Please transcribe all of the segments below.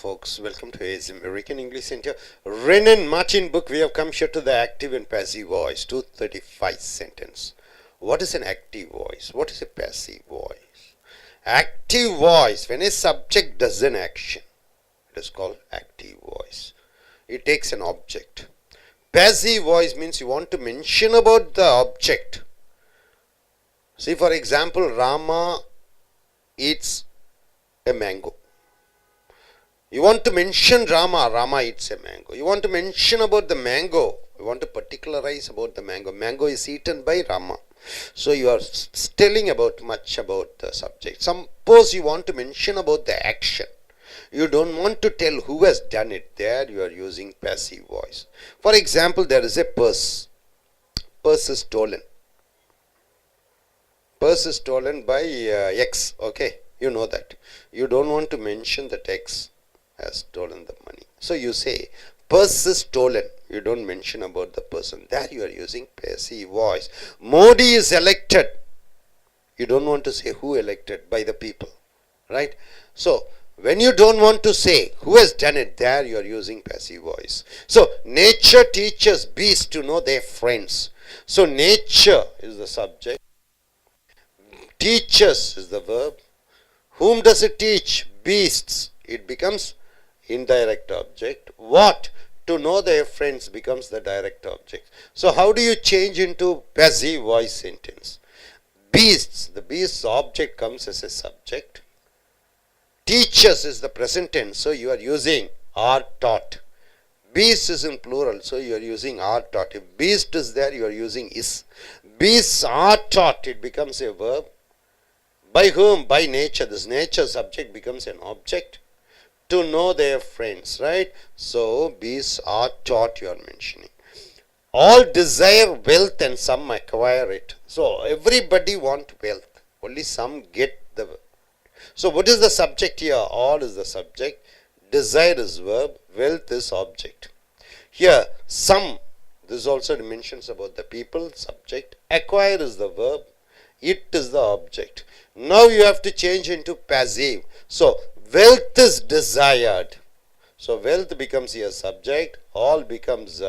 folks, welcome to AS American English Center. Renan Martin book. We have come here to the active and passive voice. 235 sentence. What is an active voice? What is a passive voice? Active voice, when a subject does an action, it is called active voice. It takes an object. Passive voice means you want to mention about the object. See, for example, Rama eats a mango. You want to mention Rama, Rama eats a mango. You want to mention about the mango. You want to particularize about the mango. Mango is eaten by Rama. So you are telling about much about the subject. Suppose you want to mention about the action. You don't want to tell who has done it. There you are using passive voice. For example, there is a purse. Purse is stolen. Purse is stolen by X. Okay, you know that. You don't want to mention that X has stolen the money. So you say, purse is stolen. You don't mention about the person. There you are using passive voice. Modi is elected. You don't want to say who elected, by the people. Right? So, when you don't want to say who has done it, there you are using passive voice. So, nature teaches beasts to know their friends. So, nature is the subject. Teaches is the verb. Whom does it teach? Beasts. It becomes indirect object. What? To know their friends becomes the direct object. So how do you change into passive voice sentence? Beasts. The beast's object comes as a subject. Teachers is the present tense. So you are using are taught. Beasts is in plural. So you are using are taught. If beast is there, you are using is. Beasts are taught. It becomes a verb. By whom? By nature. This nature subject becomes an object. To know their friends, right? So, beasts are taught, you are mentioning. All desire wealth and some acquire it. So, everybody want wealth. Only some get the wealth. So, what is the subject here? All is the subject. Desire is verb. Wealth is object. Here, some. This also mentions about the people, subject. Acquire is the verb. It is the object. Now, you have to change into passive. So, wealth is desired. So, wealth becomes here subject. All becomes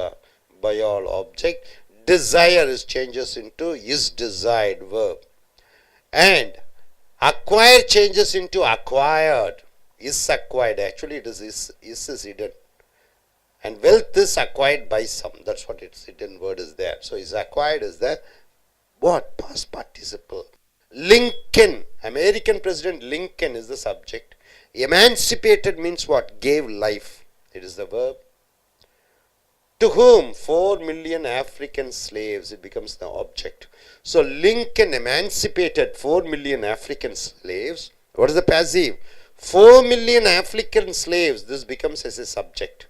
by all object. Desire is changes into is desired verb. And acquire changes into acquired. Is acquired. Actually, it is hidden. And wealth is acquired by some. That's what its hidden word is there. So, is acquired is the what? Past participle. Lincoln. American President Lincoln is the subject. Emancipated means what? Gave life. It is the verb. To whom? 4 million African slaves. It becomes the object. So, Lincoln emancipated 4 million African slaves. What is the passive? 4 million African slaves. This becomes as a subject.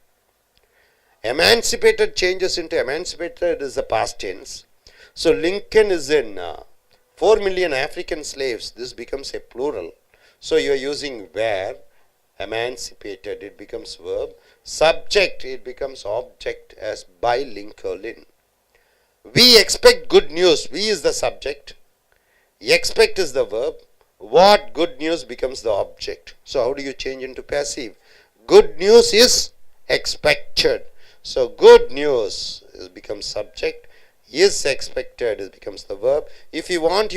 Emancipated changes into emancipated is the past tense. So, Lincoln is in 4 million African slaves. This becomes a plural. So, you are using where, emancipated, it becomes verb. Subject, it becomes object as by Lincoln. We expect good news. We is the subject. Expect is the verb. What good news becomes the object. So, how do you change into passive? Good news is expected. So, good news becomes subject. Is expected, it becomes the verb. If you want,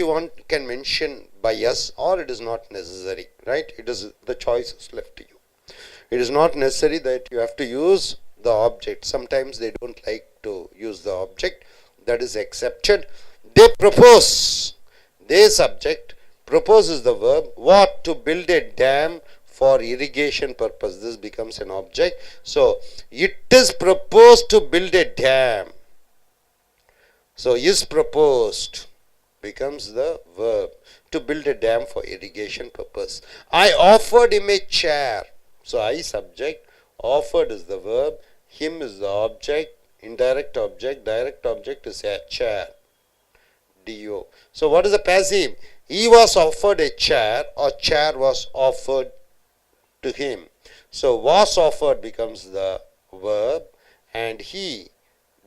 can mention by us, or it is not necessary, right? It is the choice is left to you. It is not necessary that you have to use the object. Sometimes they don't like to use the object. That is accepted. They propose. They subject. Propose is the verb. What? To build a dam for irrigation purpose. This becomes an object. So, it is proposed to build a dam. So, is proposed becomes the verb. To build a dam for irrigation purpose. I offered him a chair. So, I subject. Offered is the verb. Him is the object. Indirect object. Direct object is a chair. Do. So, what is the passive? He was offered a chair or chair was offered to him. So, was offered becomes the verb and he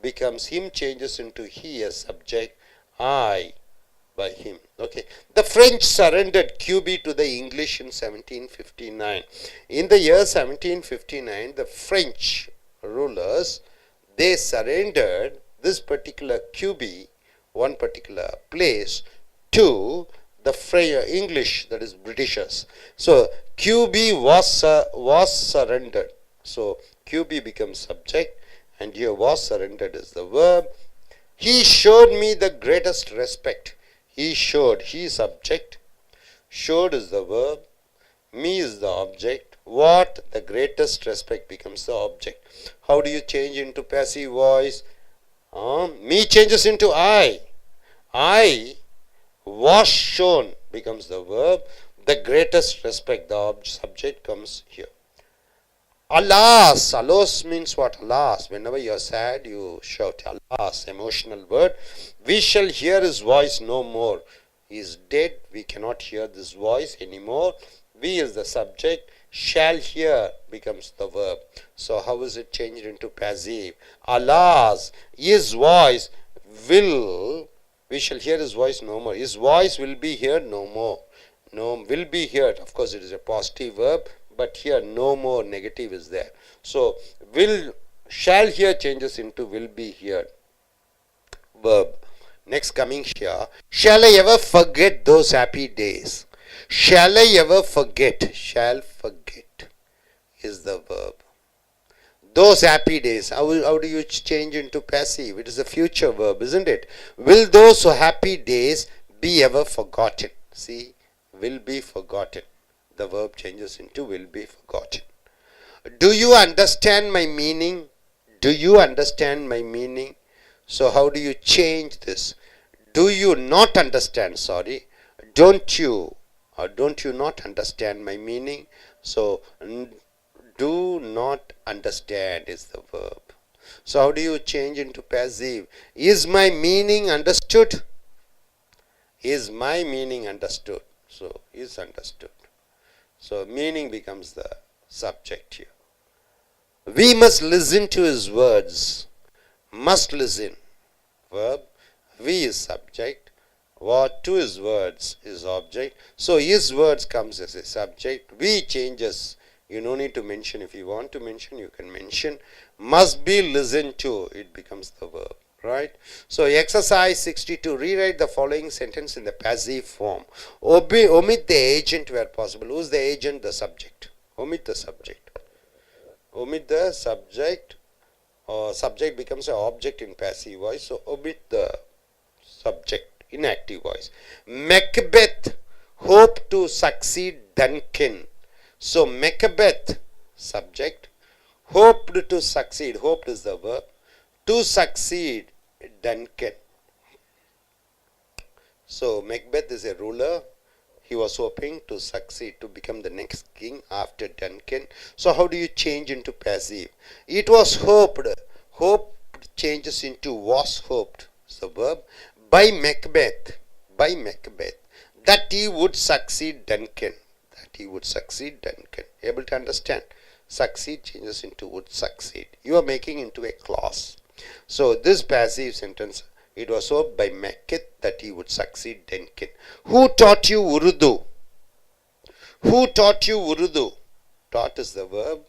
becomes him changes into he as subject. I by him. Okay. The French surrendered QB to the English in 1759. In the year 1759, the French rulers, they surrendered this particular QB, one particular place, to the English, that is Britishers. So QB was surrendered. So QB becomes subject, and here was surrendered is the verb. He showed me the greatest respect. He showed, he is subject, showed is the verb, me is the object. What? The greatest respect becomes the object. How do you change into passive voice? Me changes into I. I was shown becomes the verb. The greatest respect, the subject comes here. Alas, alas means what? Alas, whenever you are sad, you shout alas, emotional word. We shall hear his voice no more. He is dead, we cannot hear this voice anymore. We is the subject, shall hear becomes the verb. So how is it changed into passive? Alas, his voice will, we shall hear his voice no more. His voice will be heard no more. No, will be heard, of course it is a positive verb, but here no more, negative is there. So will, shall hear changes into will be heard, verb. Next coming here, shall I ever forget those happy days? Shall I ever forget? Shall forget is the verb. Those happy days, how do you change into passive? It is a future verb, isn't it? Will those happy days be ever forgotten? See, will be forgotten. The verb changes into will be forgotten. Do you understand my meaning? Do you understand my meaning? So how do you change this? Do you not understand? Sorry. Don't you not understand my meaning? So do not understand is the verb. So how do you change into passive? Is my meaning understood? Is my meaning understood? So is understood. So meaning becomes the subject here. We must listen to his words. Must listen. Verb. We is subject. What to his words is object. So his words comes as a subject. We changes. You no need to mention. If you want to mention, you can mention. Must be listened to. It becomes the verb. Right? So exercise 62. Rewrite the following sentence in the passive form. Omit the agent where possible. Who is the agent? The subject. Omit the subject. Omit the subject. Subject becomes an object in passive voice. So omit the subject in active voice. Macbeth hoped to succeed Duncan. So Macbeth subject. Hoped to succeed. Hoped is the verb. To succeed Duncan. So Macbeth is a ruler. He was hoping to succeed, to become the next king after Duncan. So how do you change into passive? It was hoped. Hoped changes into was hoped. So verb. By Macbeth. By Macbeth. That he would succeed Duncan. That he would succeed Duncan. Able to understand? Succeed changes into would succeed. You are making into a clause. So this passive sentence, it was hoped by Macbeth that he would succeed Duncan. Who taught you Urdu? Who taught you Urdu? Taught is the verb.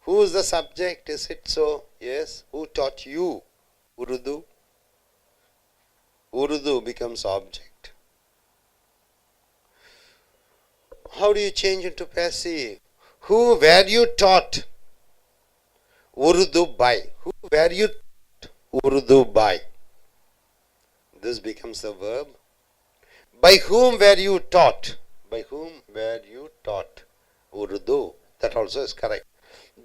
Who is the subject? Is it so? Yes. Who taught you Urdu? Urdu becomes object. How do you change into passive? Who were you taught Urdu by? Who were you taught Urdu by? This becomes the verb. By whom were you taught? By whom were you taught Urdu? That also is correct.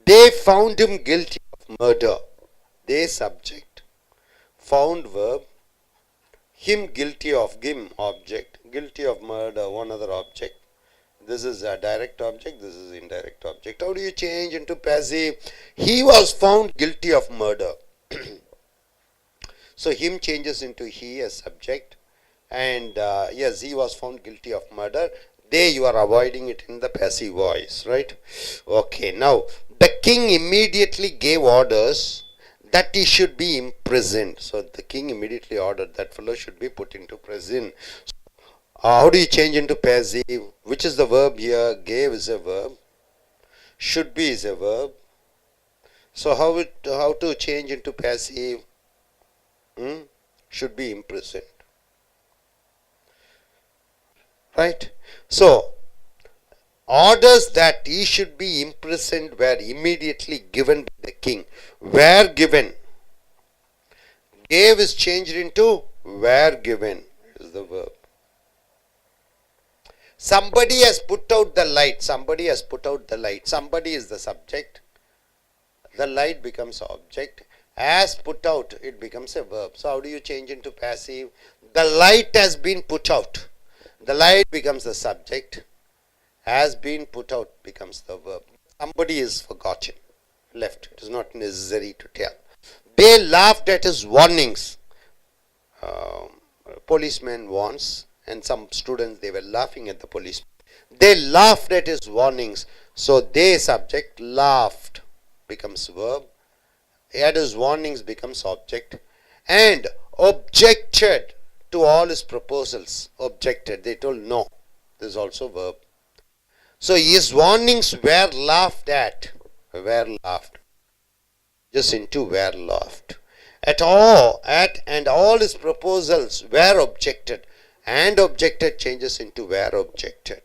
They found him guilty of murder. They subject. Found verb. Him guilty of, him object. Guilty of murder, one other object. This is a direct object, this is indirect object. How do you change into passive? He was found guilty of murder. So him changes into he as subject, and yes, he was found guilty of murder. They, you are avoiding it in the passive voice, right? Okay, now the king immediately gave orders that he should be imprisoned. So the king immediately ordered that fellow should be put into prison. How do you change into passive? Which is the verb here? Gave is a verb. Should be is a verb. So how to change into passive? Should be imprisoned. Right? So orders that he should be imprisoned were immediately given by the king. Were given. Gave is changed into were given is the verb. Somebody has put out the light. Somebody has put out the light. Somebody is the subject. The light becomes object. As put out, it becomes a verb. So how do you change into passive? The light has been put out. The light becomes the subject. Has been put out becomes the verb. Somebody is forgotten, left. It is not necessary to tell. They laughed at his warnings. Policeman warns, and some students, they were laughing at the policeman. They laughed at his warnings. So they subject, laughed becomes verb. At his warnings becomes object. And objected to all his proposals. Objected. They told no. This is also verb. So his warnings were laughed at. Were laughed. Just into were laughed. At and all his proposals were objected. And objected changes into were objected.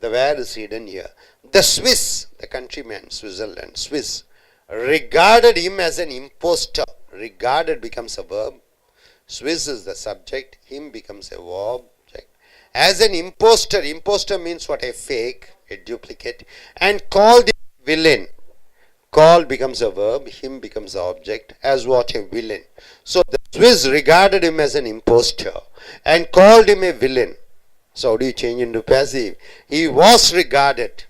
The were is hidden here. The Swiss, the countryman, Switzerland, Swiss, regarded him as an impostor. Regarded becomes a verb. Swiss is the subject. Him becomes a verb. As an impostor. Impostor means what? A fake, a duplicate. And called him villain. Call becomes a verb. Him becomes the object. As what? A villain. So the Swiss regarded him as an impostor and called him a villain. So how do you change into passive? He was regarded.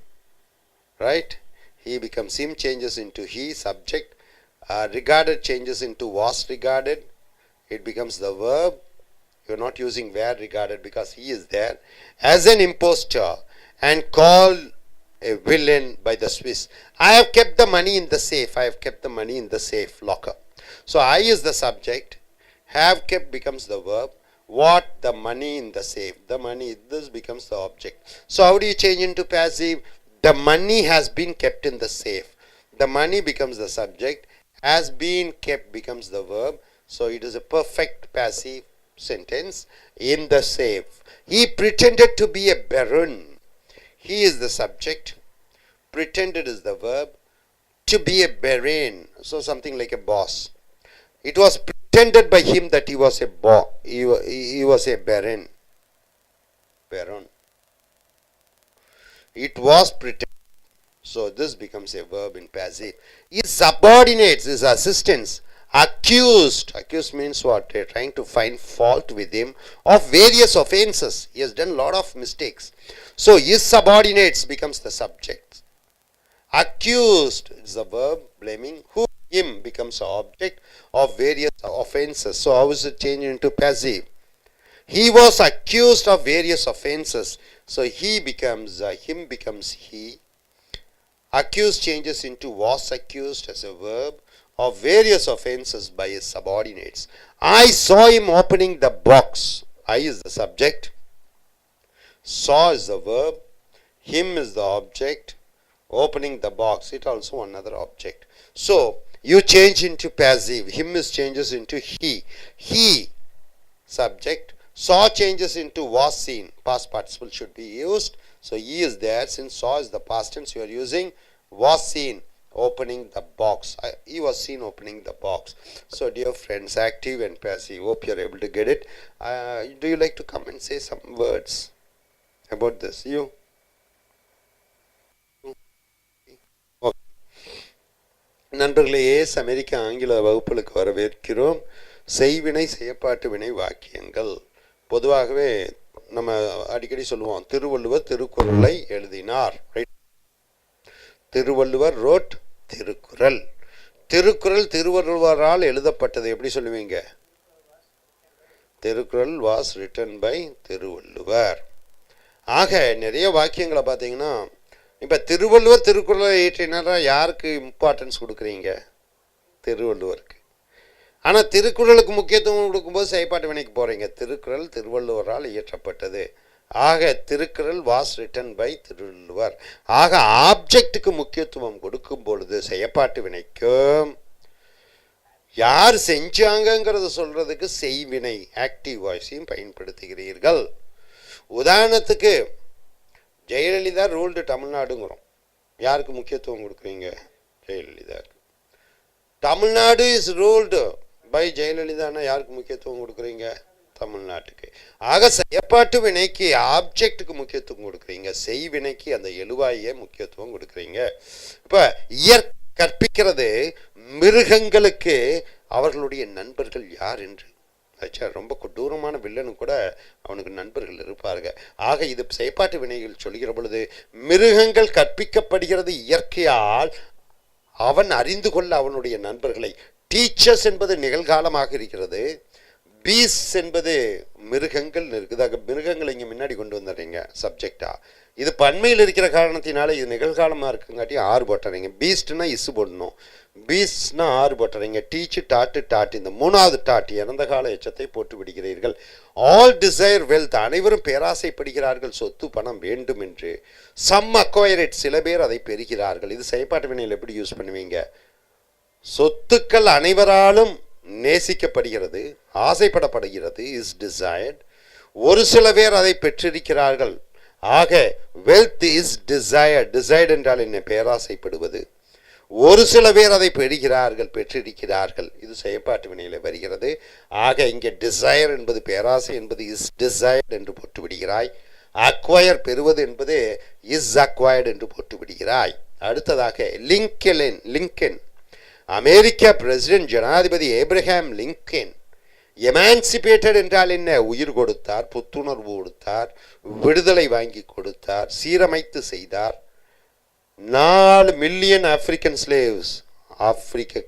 Right? He becomes him, changes into he, subject. Regarded changes into was regarded. It becomes the verb. You are not using were regarded because he is there. As an impostor and called a villain by the Swiss. I have kept the money in the safe. I have kept the money in the safe locker. So I is the subject. Have kept becomes the verb. What? The money in the safe. The money, this becomes the object. So how do you change into passive? The money has been kept in the safe. The money becomes the subject. Has been kept becomes the verb. So it is a perfect passive sentence. In the safe. He pretended to be a baron. He is the subject. Pretended is the verb. To be a baron. So something like a boss. It was pretended by him that he was a he was a baron. Baron. It was pretended. So this becomes a verb in passive. His subordinates, his assistants, accused. Accused means what? They are trying to find fault with him of various offenses. He has done a lot of mistakes. So his subordinates becomes the subject. Accused is the verb, blaming. Who? Him becomes the object of various offenses. So how is it changed into passive? He was accused of various offenses. So he becomes, him becomes he. Accused changes into was accused as a verb of various offenses by his subordinates. I saw him opening the box. I is the subject. Saw is the verb. Him is the object. Opening the box, it also another object. So you change into passive. Him is changes into he. He, subject. Saw changes into was seen. Past participle should be used. So he is there. Since saw is the past tense, you are using was seen opening the box. He was seen opening the box. So dear friends, active and passive. Hope you are able to get it. Do you like to come and say some words about this? You? நண்பர்களே, அமெரிக்க ஆங்கில வகுப்புகளுக்கு வரவேற்கிறோம். செய்வினை செய்யப்பாட்டு வினை வாக்கியங்கள். பொதுவாகவே நம்ம அடிக்கடி சொல்லுவோம், திருவள்ளுவர் திருக்குறளை எழுதினார். திருவள்ளுவர் ரோட் திருக்குறள். திருக்குறள் திருவள்ளுவரால் எழுதப்பட்டது. எப்படி சொல்லுவீங்க? Thirukkural was written by Thiruvalluvar. ஆக நிறைய வாக்கியங்களை பார்த்தீங்கன்னா, இப்போ திருவள்ளுவர் திருக்குறளை இயற்றினாரா யாருக்கு இம்பார்ட்டன்ஸ் கொடுக்குறீங்க? திருவள்ளுவருக்கு. ஆனால் திருக்குறளுக்கு முக்கியத்துவம் கொடுக்கும்போது செயற்பாட்டு வினைக்கு போகிறீங்க. திருக்குறள் திருவள்ளுவரால் இயற்றப்பட்டது. ஆக Thirukkural was written by Thiruvalluvar. ஆக ஆப்ஜெக்டுக்கு முக்கியத்துவம் கொடுக்கும் பொழுது செயற்பாட்டு வினைக்கும் யார் செஞ்சாங்கங்கிறத சொல்றதுக்கு செய்வினை ஆக்டிவ் வாய்ஸையும் பயன்படுத்துகிறீர்கள். உதாரணத்துக்கு ஜெயலலிதா ரூல்டு தமிழ்நாடுங்கிறோம். யாருக்கு முக்கியத்துவம் கொடுக்குறீங்க? ஜெயலலிதாவுக்கு. தமிழ்நாடு இஸ் ரூல்டு பை ஜெயலலிதான்னா யாருக்கு முக்கியத்துவம் கொடுக்குறீங்க? தமிழ்நாட்டுக்கு. ஆக செயற்பாட்டு வினைக்கு ஆப்ஜெக்டுக்கு முக்கியத்துவம் கொடுக்குறீங்க, செய்வினைக்கு அந்த எழுவாயே முக்கியத்துவம் கொடுக்குறீங்க. இப்போ கற்பிக்கிறது மிருகங்களுக்கு அவர்களுடைய நண்பர்கள் யார் என்று. ரொம்ப கொடூரமான வில்லனு கூட அவனுக்கு நண்பர்கள் இருப்பார்கள். ஆக இது செயற்பாட்டு வினைகள் சொல்கிற பொழுது மிருகங்கள் கற்பிக்கப்படுகிறது இயற்கையால், அவன் அறிந்து கொள்ள அவனுடைய நண்பர்களை. டீச்சர்ஸ் என்பது நிகழ்காலமாக இருக்கிறது, பீஸ் என்பது மிருகங்கள் இருக்குது. மிருகங்களை இங்கே முன்னாடி கொண்டு வந்துடுறீங்க சப்ஜெக்டா. இது பன்மையில் இருக்கிற காரணத்தினால இது நிகழ்காலமாக இருக்குங்காட்டி ஆறு போட்டுறீங்க. பீஸ்ட்னா இசு போடணும், பீஸ்ட்னா ஆறு போட்டுறீங்க. டீச்சு டாட்டு டாட்டு இந்த மூணாவது டாட்டு இறந்த கால எச்சத்தை போட்டு விடுகிறீர்கள். ஆல் டிசைர் வெல்த், அனைவரும் பேராசைப்படுகிறார்கள் சொத்து பணம் வேண்டும் என்று. சம் அக்வயர் இட், சில பேர் அதை பெறுகிறார்கள். இது செயற்பாட்டு வினையில் எப்படி யூஸ் பண்ணுவீங்க? சொத்துக்கள் அனைவராலும் நேசிக்கப்படுகிறது, ஆசைப்படப்படுகிறது, இஸ் டிசைர்ட். ஒரு சில பேர் அதை பெற்றிருக்கிறார்கள். ஆக வெல்த் இஸ் டிசைர்ட். டிசைர்ட் என்றால் என்ன? பேராசைப்படுவது. ஒரு சில பேர் அதை பெறுகிறார்கள், பெற்றிருக்கிறார்கள். இது செயற்பாட்டு வினையில் வருகிறது. ஆக இங்கே டிசைர் என்பது பேராசை என்பது இஸ் டிசைர்ட் என்று போட்டு விடுகிறாய். அக்வயர் பெறுவது என்பது இஸ் அக்வயர்டு என்று போட்டு விடுகிறாய். அடுத்ததாக லிங்கன் அமெரிக்க பிரசிடென்ட் ஜனாதிபதி ஏப்ரஹாம் லிங்கன் எமான்சிபேட்டட் என்றால் என்ன? உயிர் கொடுத்தார், புத்துணர்வு கொடுத்தார், விடுதலை வாங்கி கொடுத்தார், சீரமைத்து செய்தார். 4 மில்லியன் ஆப்பிரிக்கன் ஸ்லேவ்ஸ். ஆப்பிரிக்க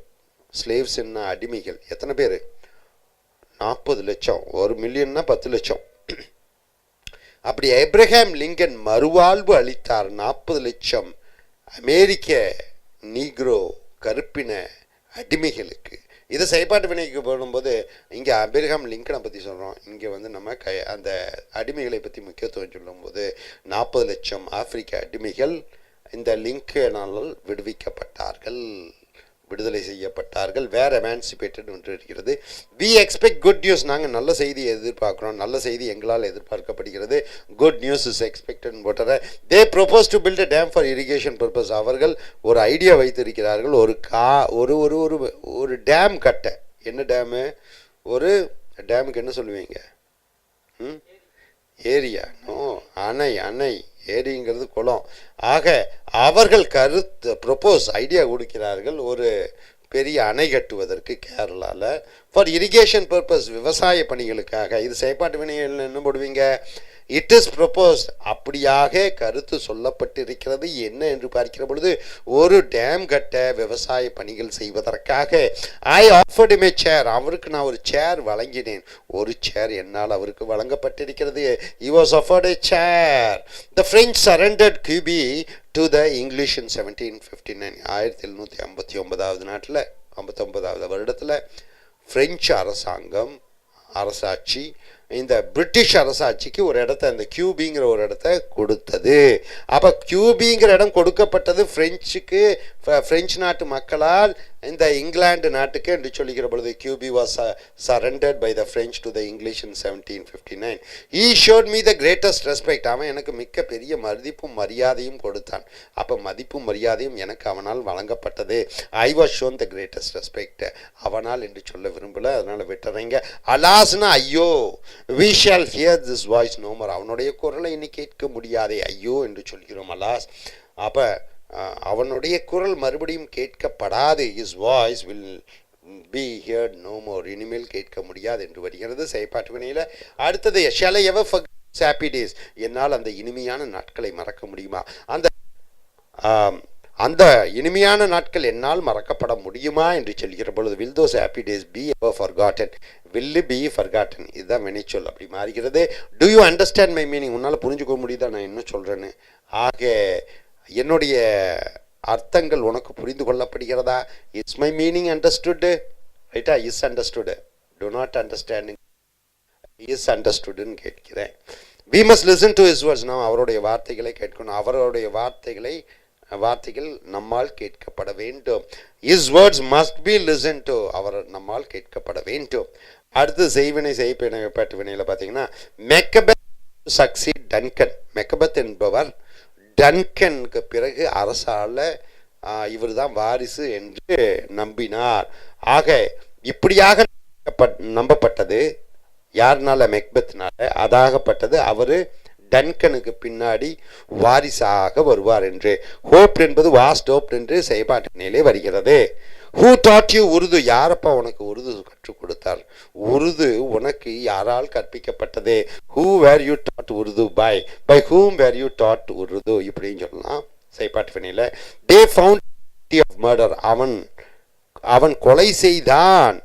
ஸ்லேவ்ஸ் என்ன? அடிமைகள். எத்தனை பேர்? 40 லட்சம். 1 மில்லியன்னா 10 லட்சம். அப்படி ஏப்ரஹாம் லிங்கன் மறுவாழ்வு அளித்தார் 40 லட்சம் அமெரிக்க நீக்ரோ கருப்பின அடிமைகளுக்கு. இது செயற்பாட்டு வினைக்கு போடும்போது இங்கே அபிரகாம் லிங்கனை பற்றி சொல்கிறோம். இங்கே நம்ம அந்த அடிமைகளை பற்றி முக்கியத்துவம் சொல்லும்போது 40 லட்சம் ஆப்பிரிக்க அடிமைகள் இந்த லிங்கனால் விடுவிக்கப்பட்டார்கள், விடுதலை செய்யப்பட்டார்கள். வேர் எமான்சிபேட்டட் ஒன்று இருக்கிறது. We expect good news. நாங்கள் நல்ல செய்தியை எதிர்பார்க்குறோம், நல்ல செய்தி எங்களால் எதிர்பார்க்கப்படுகிறது. குட் நியூஸ் இஸ் எக்ஸ்பெக்டட் போட்டுற. They propose to build a dam for irrigation purpose. அவர்கள் ஒரு ஐடியா வைத்திருக்கிறார்கள். ஒரு டேம் கட்ட. என்ன டேமு? ஒரு டேமுக்கு என்ன சொல்லுவீங்க? ஏரியா? அணை. அணை ஏரிங்கிறது குளம். ஆக அவர்கள் ப்ரொப்போஸ் ஐடியா கொடுக்கிறார்கள் ஒரு பெரிய அணை கட்டுவதற்கு கேரளாவில் ஃபார் இரிகேஷன் பர்பஸ், விவசாய பணிகளுக்காக. இது செயற்பாட்டு வினைகள் என்ன போடுவீங்க? It is proposed. அப்படியாக கருத்து சொல்லப்பட்டிருக்கிறது. என்ன என்று பார்க்கிற பொழுது ஒரு டேம் கட்ட விவசாய பணிகள் செய்வதற்காக ஐ ஆஃபர்ட் இம் ஏ சேர். அவருக்கு நான் ஒரு சேர் வழங்கினேன். ஒரு சேர் என்னால் அவருக்கு வழங்கப்பட்டிருக்கிறது. he was offered a chair. The French surrendered Quebec to the English in 1759. 1759 நாட்டில் 59வது வருடத்தில் பிரெஞ்சு அரசாட்சி இந்த பிரிட்டிஷ் அரசாட்சிக்கு ஒரு இடத்த, அந்த கியூபிங்கிற ஒரு இடத்த கொடுத்தது. அப்போ கியூபிங்கிற இடம் கொடுக்கப்பட்டது பிரெஞ்சுக்கு, பிரெஞ்சு நாட்டு மக்களால் இந்த இங்கிலாந்து நாட்டுக்கு என்று சொல்லிக்கிற பொழுது Quebec was surrendered by the French to the English in 1759. He showed me the greatest respect. அவன் எனக்கு மிக்க பெரிய மதிப்பும் மரியாதையும் கொடுத்தான். அப்போ மதிப்பும் மரியாதையும் எனக்கு அவனால் வழங்கப்பட்டது. I was shown the greatest respect. அவனால் என்று சொல்ல விரும்பல, அதனால விட்டுறீங்க. அலாஸ்னா ஐயோ. we shall hear this voice no more. அவனுடைய குரலை இனி கேட்க முடியாதே, ஐயோ என்று சொல்கிறோம். அலாஸ். அப்போ அவனுடைய குரல் மறுபடியும் கேட்கப்படாது. his voice will be heard no more. இனிமேல் கேட்க முடியாது என்று வருகிறது செயற்பாட்டு வினையில். அடுத்தது shall I ever forget happy days. என்னால் அந்த இனிமையான நாட்களை மறக்க முடியுமா? அந்த இனிமையான நாட்கள் என்னால் மறக்கப்பட முடியுமா என்று சொல்கிற பொழுது will those happy days be ever forgotten? will be forgotten. இதுதான் வினைச்சொல் அப்படி மாறுகிறது. do you understand my meaning? உன்னால் புரிஞ்சுக்க முடியுதா நான் என்ன சொல்கிறேன்னு? ஆக என்னுடைய அர்த்தங்கள் உனக்கு புரிந்து கொள்ளப்படுகிறதா? இட்ஸ் மை மீனிங் அண்டர்ஸ்டுட், ரைட்டா? Is understood, do not understanding, is அண்டர்ஸ்டுட்னு கேட்கிறேன். we must listen to his words. நாம் அவருடைய வார்த்தைகளை கேட்கணும். அவருடைய வார்த்தைகள் நம்மால் கேட்கப்பட வேண்டும். his words must be listened to. அவர் நம்மால் கேட்கப்பட வேண்டும். அடுத்து செய்வினை செய்யப்பட்ட வினையில் பார்த்தீங்கன்னா மெக்கபெத் சக்சீட் டன்கன். மெக்கபெத் என்பவர் டன்கனுக்கு பிறகு அரசால இவர் தான் வாரிசு என்று நம்பினார். ஆக இப்படியாக நம்பப்பட்டது யாருனால? மெக்பெத்னால. அதாகப்பட்டது அவர் டன்கனுக்கு பின்னாடி வாரிசாக வருவார் என்று. ஹோப் என்பது வாஸ்ட் ஹோப் என்று செயல்பாட்டு நிலை வருகிறது. Who taught you Urdu? யாரப்பா உனக்கு உருது கற்றுக் கொடுத்தார்? உருது உனக்கு யாரால் கற்பிக்கப்பட்டது? Who were you taught Urdu? By whom were you taught Urdu? இப்படின்னு சொல்லலாம் செயல்பாட்டு வினையில. They found of murder. அவன் கொலை செய்தான்.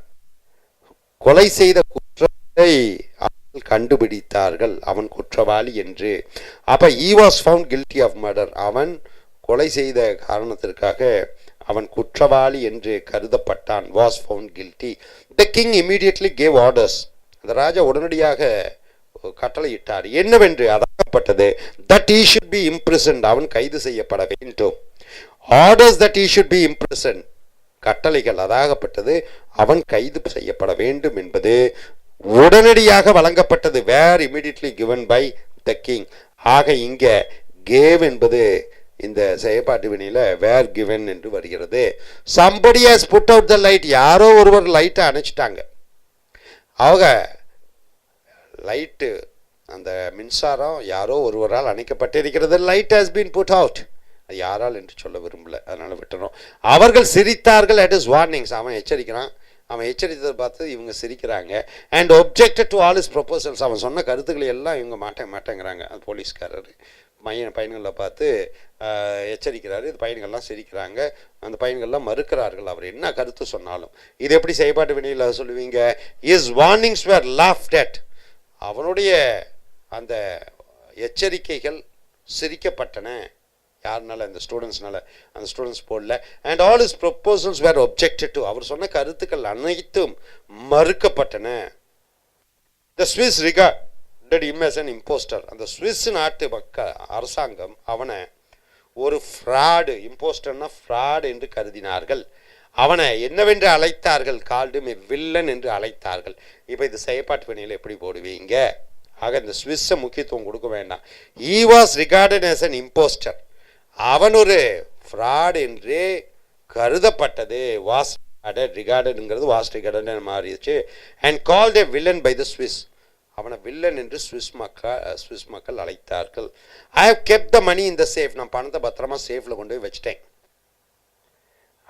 கொலை செய்த குற்றத்தை கண்டுபிடித்தார்கள் அவன் குற்றவாளி என்று. அப்ப he was found guilty of murder. அவன் கொலை செய்த காரணத்திற்காக அவன் குற்றவாளி என்று கருதப்பட்டான். was found guilty. the king immediately gave orders. அந்த ராஜா உடனடியாக கட்டளையிட்டார். என்னவென்று? அதாகப்பட்டது that he should be imprisoned. அவன் கைது செய்யப்பட வேண்டும். orders that he should be imprisoned. கட்டளைகள் அதாகப்பட்டது அவன் கைது செய்யப்பட வேண்டும் என்பது உடனடியாக வழங்கப்பட்டது. வேர் immediately given by the king. ஆக இங்க gave என்பது இந்த செயற்பாட்டு வினையில வேர் given என்று வருகிறது. somebody has put out the light. யாரோ ஒருவர் லைட்டை அணைச்சிட்டாங்க. அவங்க லைட்டு அந்த மின்சாரம் யாரோ ஒருவரால் அணைக்கப்பட்டிருக்கிறது. Light has been put out. அது யாரால் என்று சொல்ல விரும்பல, அதனால விட்டுறோம். அவர்கள் சிரித்தார்கள். at his warnings. அவன் எச்சரிக்கிறான். அவன் எச்சரித்ததை பார்த்து இவங்க சிரிக்கிறாங்க. And objected to all his proposals. அவன் சொன்ன கருத்துக்களை எல்லாம் இவங்க மாட்டேங்கிறாங்க. அது போலீஸ்காரர் பையன்களை பார்த்து எச்சரிக்கிறாரு. இது பையன்கள்லாம் சிரிக்கிறாங்க. அந்த பையன்கள்லாம் மறுக்கிறார்கள் அவர் என்ன கருத்து சொன்னாலும். இது எப்படி செயல்பாட்டு வினையில் சொல்லுவீங்க? his warnings were laughed at. அவனுடைய அந்த எச்சரிக்கைகள் சிரிக்கப்பட்டன. யாருனால? அந்த ஸ்டூடெண்ட்ஸ்னால. அந்த ஸ்டூடெண்ட்ஸ் போடல. And all is proposals were objected to. அவர் சொன்ன கருத்துக்கள் அனைத்தும் மறுக்கப்பட்டன. The Swiss regarded him as an impostor. அந்த ஸ்விஸ் நாட்டு அரசாங்கம் அவனை ஒரு ஃப்ராடு, இம்போஸ்டர்னா ஃப்ராடு என்று கருதினார்கள். அவனை என்னவென்று அழைத்தார்கள்? கால்டு மே வில்லன் என்று அழைத்தார்கள். இப்போ இது செயற்பாட்டு வினையில் எப்படி போடுவீங்க? ஆக இந்த ஸ்விஸ்ஸை முக்கியத்துவம் கொடுக்க வேண்டாம். he was regarded as an impostor. அவன் ஒரு ஃப்ராட் என்று கருதப்பட்டது. வாஸ் ரிகார்டட்ங்கிறது வாஸ் ரிகார்டட் மாறிடுச்சு. And called a villain by the Swiss. அவனை வில்லன் என்று ஸ்விஸ் மக்கள் அழைத்தார்கள். I have kept the money in the safe. நான் பணத்தை பத்திரமா சேஃப்ல கொண்டு போய் வச்சுட்டேன்.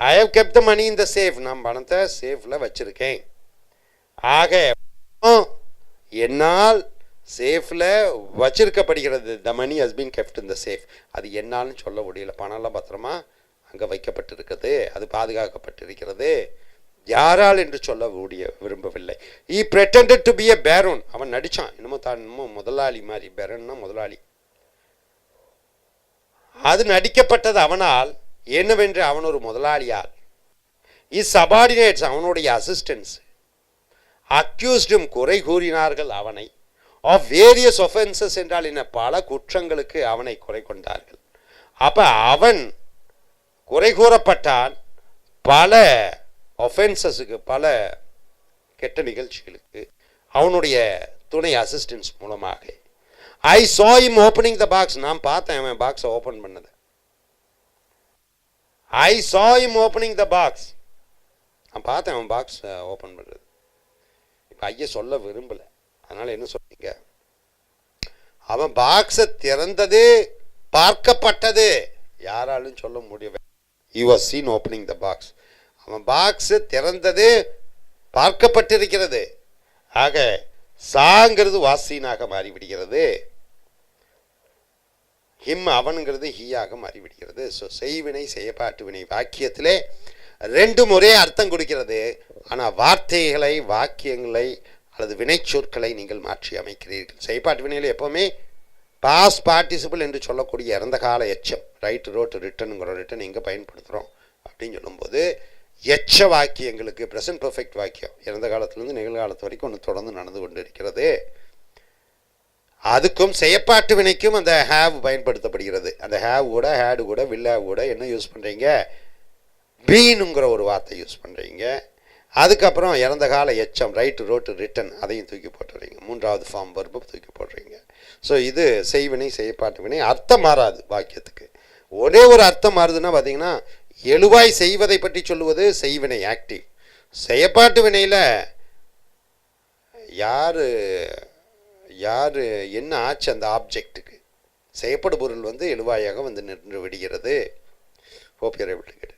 I have kept the money in the safe. நான் பணத்தை சேஃப்ல வச்சிருக்கேன். ஆக என்னால் சேஃபில் வச்சிருக்கப்படுகிறது. The money has been kept in the safe. அது என்னான்னு சொல்ல முடியல. பணம்லாம் பத்திரமா அங்கே வைக்கப்பட்டிருக்கிறது, அது பாதுகாக்கப்பட்டிருக்கிறது. யாரால் என்று சொல்ல விரும்பவில்லை. he pretended to be a baron. அவன் நடிச்சான் என்னமோ முதலாளி மாதிரி. பேரன்னா முதலாளி. அது நடிக்கப்பட்டது அவனால். என்னவென்று? அவன் ஒரு முதலாளியால். his subordinates, அவனுடைய அசிஸ்டன்ஸ், accused him, குறை கூறினார்கள் அவனை. of various offenses என்றால் என்ன? பல குற்றங்களுக்கு அவனை குறை கொண்டார்கள். அப்ப அவன் குறை கூறப்பட்டான் பல ஒஃபென்சஸுக்கு, பல கெட்ட நிகழ்ச்சிகளுக்கு அவனுடைய துணை அசிஸ்டன்ஸ் மூலமாக. ஐ saw him opening the box. நான் பார்த்தேன் அவன் பாக்ஸை ஓப்பன் பண்ணது. ஐ saw him opening the box. நான் பார்த்தேன் அவன் பாக்ஸ் ஓப்பன் பண்ணுறது. இப்போ ஐயா சொல்ல விரும்பல, அதனால என்ன சொல்றீங்க? அவன் பாக்ஸை திறந்தது, பார்க்கப்பட்டது. யாராலும் சொல்ல முடியவே. he was seen opening the box. அவன் பாக்ஸ் திறந்தது, பார்க்கப்பட்டிருக்கிறது. ஆக சாங்கிறது வாசீனாக மாறிவிடுகிறது. ஹிம் அவனுங்கிறது ஹீயாக மாறிவிடுகிறது. ஸோ செய்வினை செயற்பாட்டு வினை வாக்கியத்திலே ரெண்டும் ஒரே அர்த்தம் கொடுக்கிறது. ஆனால் வார்த்தைகளை, வாக்கியங்களை அல்லது வினைச்சொற்களை நீங்கள் மாற்றி அமைக்கிறீர்கள். செயற்பாட்டு வினையில் எப்போவுமே பாஸ்ட் பார்ட்டிசிபிள் என்று சொல்லக்கூடிய இறந்த கால எச்சம், ரைட் ரோட் ரிட்டனுங்கிற ரிட்டன் எங்கே பயன்படுத்துகிறோம் அப்படின்னு சொல்லும்போது எச்ச வாக்கியங்களுக்கு ப்ரெசன்ட் பர்ஃபெக்ட் வாக்கியம் இறந்த காலத்துலேருந்து நிகழ்காலத்து வரைக்கும் ஒன்று தொடர்ந்து நடந்து கொண்டு இருக்கிறது. அதுக்கும் செயற்பாட்டு வினைக்கும் அந்த ஹேவ் பயன்படுத்தப்படுகிறது. அந்த ஹேவ் கூட ஹேடு கூட வில் ஹேவ் கூட என்ன யூஸ் பண்ணுறீங்க, பீனுங்கிற ஒரு வார்த்தை யூஸ் பண்ணுறீங்க. அதுக்கப்புறம் இறந்த கால எச்சம், ரைட் ரோட் ரிட்டன், அதையும் தூக்கி போட்டுறீங்க. மூன்றாவது ஃபார்ம் வர்பு தூக்கி போடுறீங்க. ஸோ இது செய்வினை செயற்பாட்டு வினை. அர்த்தம் மாறாது வாக்கியத்துக்கு. ஒரே ஒரு அர்த்தம் மாறுதுன்னா பார்த்தீங்கன்னா எழுவாய் செய்வதை பற்றி சொல்லுவது செய்வினை ஆக்டிவ். செயற்பாட்டு வினையில் யார் என்ன ஆச்சு அந்த ஆப்ஜெக்ட்டுக்கு, செய்யப்படும் பொருள் எழுவாயாக நின்று விடுகிறது. Hope you are able to get.